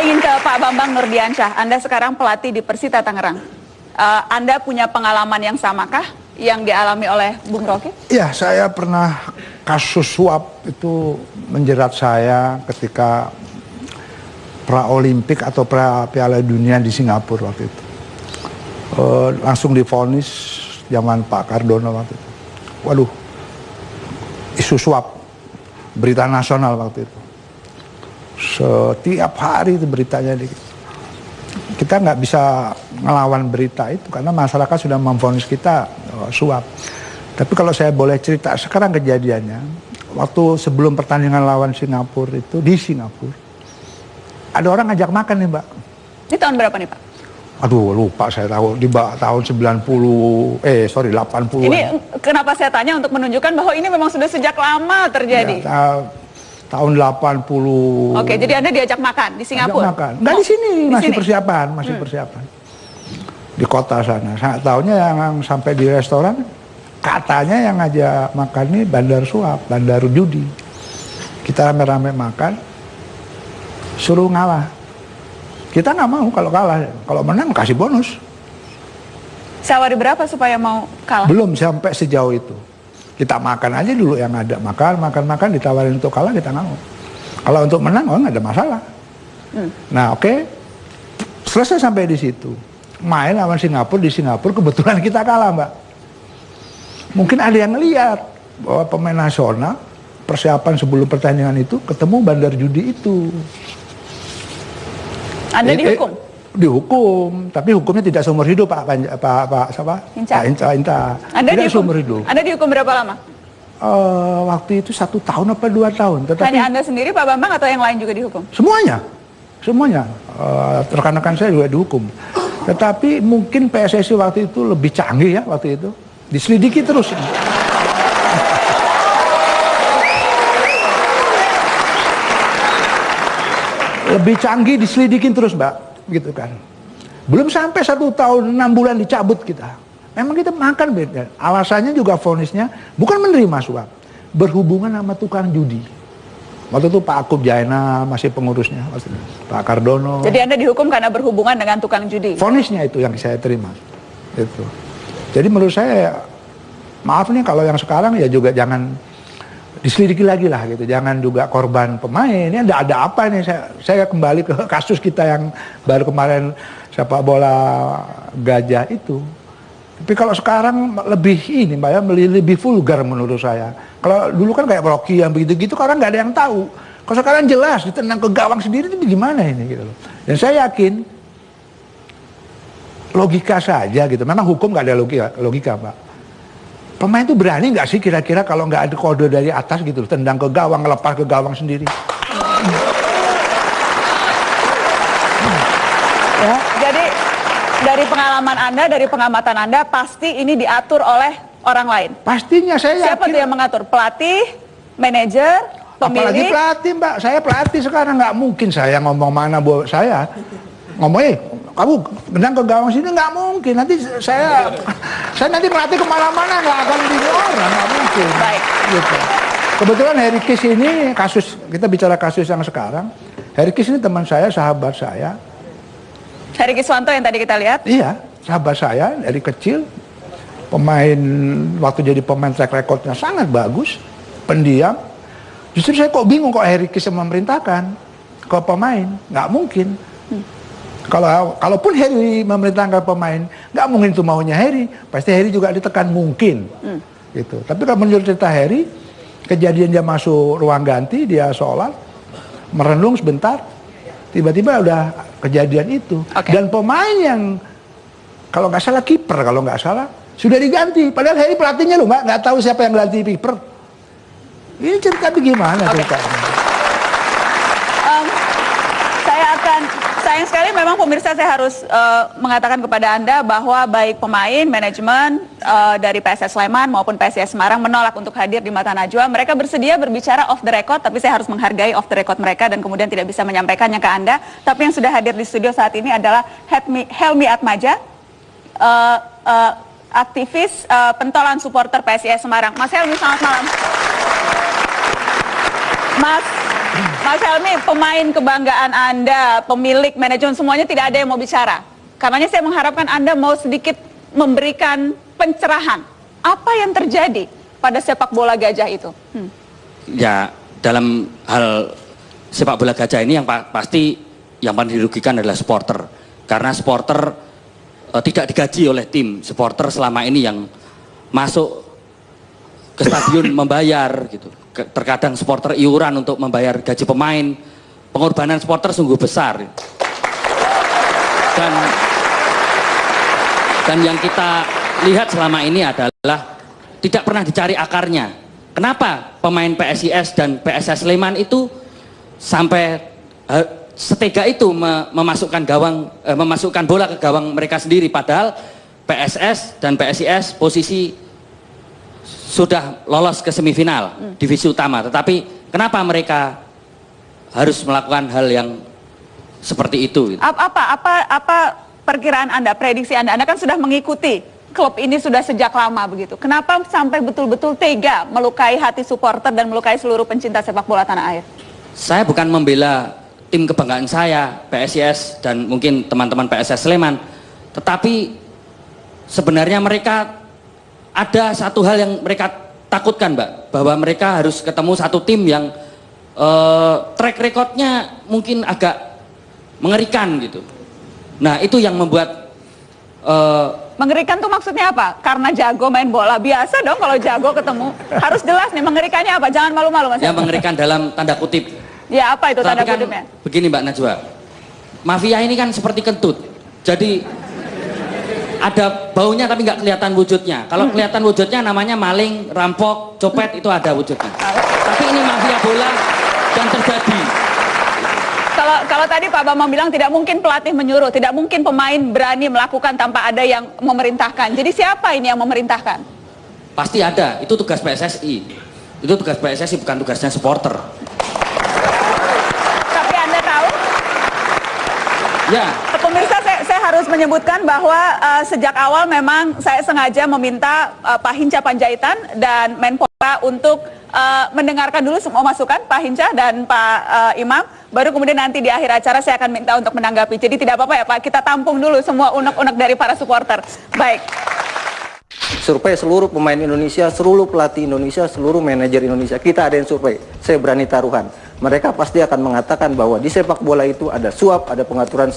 ingin ke Pak Bambang Nurdiansyah. Anda sekarang pelatih di Persita Tangerang. Anda punya pengalaman yang samakah yang dialami oleh Bung Rocky? Iya, saya pernah kasus suap itu menjerat saya ketika pra-Olimpik atau pra-Piala Dunia di Singapura waktu itu. Langsung divonis zaman Pak Cardono waktu itu. Waduh, isu suap, berita nasional waktu itu. Setiap hari itu beritanya. Kita nggak bisa ngelawan berita itu karena masyarakat sudah memvonis kita suap. Tapi kalau saya boleh cerita sekarang kejadiannya, waktu sebelum pertandingan lawan Singapura itu di Singapura, ada orang ngajak makan nih Mbak. Ini tahun berapa nih Pak? Aduh lupa saya tahu, di tahun 80. Ini kenapa saya tanya untuk menunjukkan bahwa ini memang sudah sejak lama terjadi. Ya, tahun 80. Oke, jadi Anda diajak makan di Singapura? Makan. Nggak di sini, masih sini? persiapan, persiapan. Di kota sana. Saya tahunya yang sampai di restoran, katanya yang ngajak makan ini bandar suap, bandar judi. Kita rame-rame makan, suruh ngalah. Kita nggak mau kalau kalah, kalau menang kasih bonus. Sewari berapa supaya mau kalah? Belum sampai sejauh itu. Kita makan aja dulu yang ada, makan, ditawarin untuk kalah kita nggak mau. Kalau untuk menang, nggak ada masalah. Nah oke, selesai sampai di situ. Main lawan Singapura, di Singapura kebetulan kita kalah Mbak. Mungkin ada yang lihat bahwa pemain nasional, persiapan sebelum pertandingan itu, ketemu bandar judi itu. Anda dihukum? Dihukum, tapi hukumnya tidak seumur hidup Pak Hinca. Anda tidak dihukum seumur hidup. Anda dihukum berapa lama? Waktu itu 1 tahun apa 2 tahun. Tetapi hanya Anda sendiri Pak Bambang atau yang lain juga dihukum? Semuanya. Rekan-rekan saya juga dihukum. Tetapi mungkin PSSI waktu itu lebih canggih ya waktu itu. Diselidiki terus. Lebih canggih diselidikin terus Mbak, gitu kan. Belum sampai 1 tahun 6 bulan dicabut kita. Memang kita makan beda. Alasannya juga vonisnya bukan menerima suap, berhubungan sama tukang judi. Waktu itu Pak Akub Jaina masih pengurusnya, Pak Cardono. Jadi Anda dihukum karena berhubungan dengan tukang judi? Vonisnya itu yang saya terima. Itu. Jadi menurut saya, maaf nih kalau yang sekarang ya juga jangan diselidiki lagi lah gitu, jangan juga korban pemain. Ini ada apa nih? Saya kembali ke kasus kita yang baru kemarin sepak bola gajah itu. Tapi kalau sekarang lebih ini Mbak ya, lebih vulgar menurut saya. Kalau dulu kan kayak Rocky yang begitu-gitu, karena nggak ada yang tahu. Kalau sekarang jelas ditendang ke gawang sendiri itu gimana ini gitu loh. Dan saya yakin logika saja gitu. Memang hukum nggak ada logika Mbak. Pemain itu berani nggak sih kira-kira kalau nggak ada kode dari atas gitu, tendang ke gawang, lepas ke gawang sendiri? Ya, jadi dari pengalaman Anda, dari pengamatan Anda, pasti ini diatur oleh orang lain. Pastinya saya yakin. Siapa tuh yang mengatur? Pelatih, manajer, pemilik? Apalagi pelatih Mbak, saya pelatih sekarang nggak mungkin saya ngomong mana buat saya. Ngomong kamu gendang ke gawang sini nggak mungkin. Nanti saya nanti melatih kemana-mana nggak akan di orang, nggak mungkin. Baik. Gitu. Kebetulan Harry Kis ini kasus, kita bicara kasus yang sekarang. Harry Kis ini teman saya, sahabat saya. Harry Kiswanto yang tadi kita lihat? Iya, sahabat saya dari kecil. Pemain, waktu jadi pemain track recordnya sangat bagus, pendiam. Justru saya kok bingung kok Harry Kis memerintahkan ke pemain, nggak mungkin. Kalaupun Harry memerintahkan pemain, nggak mungkin itu maunya Harry. Pasti Harry juga ditekan mungkin, gitu. Tapi kalau menurut cerita Harry, kejadian dia masuk ruang ganti, dia sholat, merenung sebentar, tiba-tiba udah kejadian itu. Dan pemain yang kalau nggak salah kiper, kalau nggak salah sudah diganti. Padahal Harry pelatihnya loh, nggak tahu siapa yang ganti kiper. Ini cerita gimana ceritanya? Sayang sekali memang pemirsa, saya harus mengatakan kepada Anda bahwa baik pemain, manajemen dari PSS Sleman maupun PSIS Semarang menolak untuk hadir di Mata Najwa. Mereka bersedia berbicara off the record, tapi saya harus menghargai off the record mereka dan kemudian tidak bisa menyampaikannya ke Anda. Tapi yang sudah hadir di studio saat ini adalah Helmi Atmaja, aktivis pentolan supporter PSIS Semarang. Mas Helmi, selamat malam. Mas Mas Helmi, pemain kebanggaan Anda, pemilik, manajemen, semuanya tidak ada yang mau bicara. Karenanya saya mengharapkan Anda mau sedikit memberikan pencerahan. Apa yang terjadi pada sepak bola Gajah itu? Ya, dalam hal sepak bola Gajah ini yang pasti yang paling dirugikan adalah supporter. Karena supporter tidak digaji oleh tim. Supporter selama ini yang masuk ke stadion membayar gitu. Terkadang supporter iuran untuk membayar gaji pemain. Pengorbanan supporter sungguh besar. Dan yang kita lihat selama ini adalah tidak pernah dicari akarnya. Kenapa pemain PSIS dan PSS Sleman itu sampai setega itu memasukkan bola ke gawang mereka sendiri, padahal PSS dan PSIS posisi sudah lolos ke semifinal divisi utama, tetapi kenapa mereka harus melakukan hal yang seperti itu? Apa perkiraan Anda, prediksi Anda? Anda kan sudah mengikuti klub ini sudah sejak lama begitu. Kenapa sampai betul-betul tega melukai hati supporter dan melukai seluruh pencinta sepak bola tanah air? Saya bukan membela tim kebanggaan saya, PSIS dan mungkin teman-teman PSS Sleman, tetapi sebenarnya mereka ada satu hal yang mereka takutkan, Mbak, bahwa mereka harus ketemu satu tim yang track recordnya mungkin agak mengerikan gitu. Nah, itu yang membuat mengerikan tuh maksudnya apa? Karena jago main bola. Biasa dong kalau jago ketemu. Harus jelas nih mengerikannya apa? Jangan malu-malu, Mas. Ya, mengerikan dalam tanda kutip. Ya, apa itu tanda Tapi kan kutipnya? begini, Mbak Najwa, mafia ini kan seperti kentut, jadi ada baunya tapi nggak kelihatan wujudnya. Kalau kelihatan wujudnya namanya maling, rampok, copet, itu ada wujudnya. Tapi ini mafia bola yang terjadi. Kalau tadi Pak Bambang bilang tidak mungkin pelatih menyuruh, tidak mungkin pemain berani melakukan tanpa ada yang memerintahkan. Jadi siapa ini yang memerintahkan? Pasti ada, itu tugas PSSI. Itu tugas PSSI, bukan tugasnya supporter. Ya. Pemirsa, saya harus menyebutkan bahwa sejak awal memang saya sengaja meminta Pak Hinca Panjaitan dan Menpora untuk mendengarkan dulu semua masukan Pak Hinca dan Pak Imam, baru kemudian nanti di akhir acara saya akan minta untuk menanggapi. Jadi tidak apa-apa ya Pak, kita tampung dulu semua unek-unek dari para supporter. Baik. Survei seluruh pemain Indonesia, seluruh pelatih Indonesia, seluruh manajer Indonesia. Kita ada yang survei. Saya berani taruhan. Mereka pasti akan mengatakan bahwa di sepak bola itu ada suap, ada pengaturan